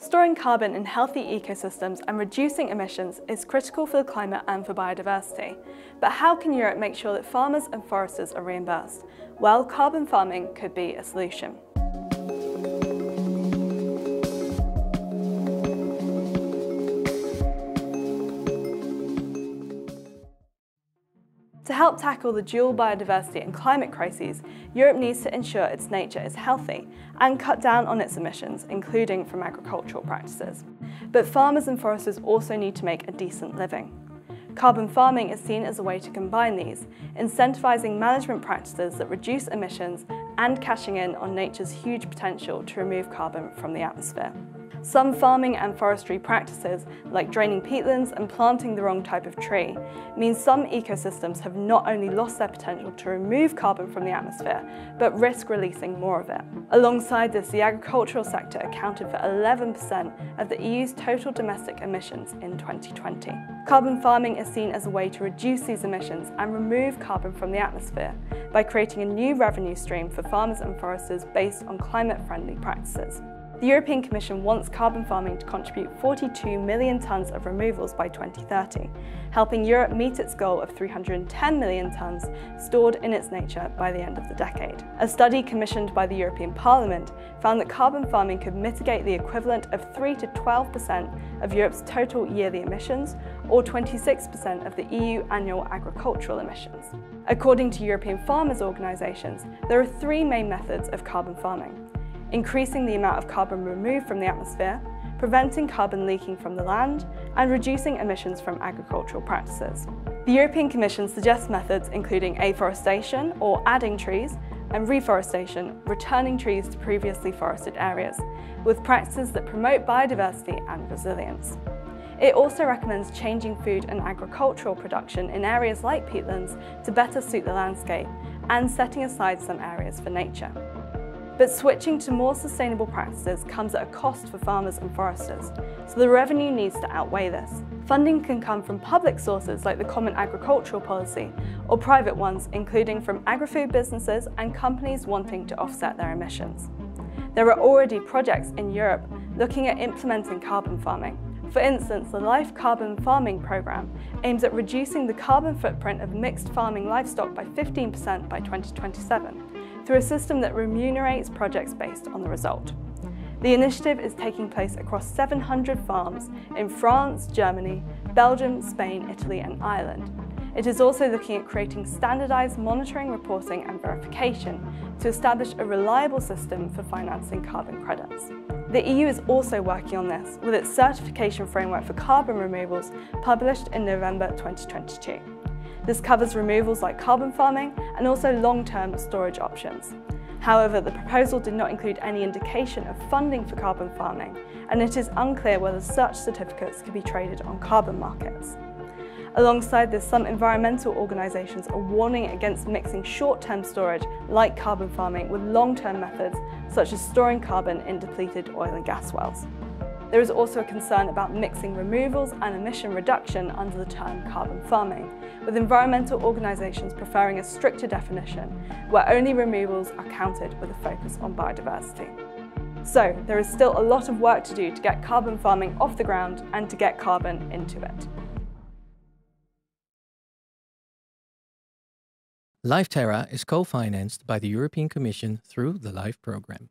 Storing carbon in healthy ecosystems and reducing emissions is critical for the climate and for biodiversity. But how can Europe make sure that farmers and foresters are reimbursed? Well, carbon farming could be a solution. To help tackle the dual biodiversity and climate crises, Europe needs to ensure its nature is healthy and cut down on its emissions, including from agricultural practices. But farmers and foresters also need to make a decent living. Carbon farming is seen as a way to combine these, incentivising management practices that reduce emissions and cashing in on nature's huge potential to remove carbon from the atmosphere. Some farming and forestry practices, like draining peatlands and planting the wrong type of tree, mean some ecosystems have not only lost their potential to remove carbon from the atmosphere, but risk releasing more of it. Alongside this, the agricultural sector accounted for 11% of the EU's total domestic emissions in 2020. Carbon farming is seen as a way to reduce these emissions and remove carbon from the atmosphere by creating a new revenue stream for farmers and foresters based on climate-friendly practices. The European Commission wants carbon farming to contribute 42 million tonnes of removals by 2030, helping Europe meet its goal of 310 million tonnes stored in its nature by the end of the decade. A study commissioned by the European Parliament found that carbon farming could mitigate the equivalent of 3 to 12% of Europe's total yearly emissions, or 26% of the EU annual agricultural emissions. According to European farmers' organisations, there are three main methods of carbon farming: increasing the amount of carbon removed from the atmosphere, preventing carbon leaking from the land, and reducing emissions from agricultural practices. The European Commission suggests methods including afforestation, or adding trees, and reforestation, returning trees to previously forested areas, with practices that promote biodiversity and resilience. It also recommends changing food and agricultural production in areas like peatlands to better suit the landscape, and setting aside some areas for nature. But switching to more sustainable practices comes at a cost for farmers and foresters, so the revenue needs to outweigh this. Funding can come from public sources like the Common Agricultural Policy, or private ones including from agri-food businesses and companies wanting to offset their emissions. There are already projects in Europe looking at implementing carbon farming. For instance, the Life Carbon Farming Programme aims at reducing the carbon footprint of mixed farming livestock by 15% by 2027. through a system that remunerates projects based on the result. The initiative is taking place across 700 farms in France, Germany, Belgium, Spain, Italy and Ireland. It is also looking at creating standardised monitoring, reporting and verification to establish a reliable system for financing carbon credits. The EU is also working on this with its certification framework for carbon removals published in November 2022. This covers removals like carbon farming and also long-term storage options. However, the proposal did not include any indication of funding for carbon farming, and it is unclear whether such certificates can be traded on carbon markets. Alongside this, some environmental organisations are warning against mixing short-term storage like carbon farming with long-term methods such as storing carbon in depleted oil and gas wells. There is also a concern about mixing removals and emission reduction under the term carbon farming, with environmental organisations preferring a stricter definition where only removals are counted with a focus on biodiversity. So there is still a lot of work to do to get carbon farming off the ground and to get carbon into it. LifeTerra is co-financed by the European Commission through the LIFE programme.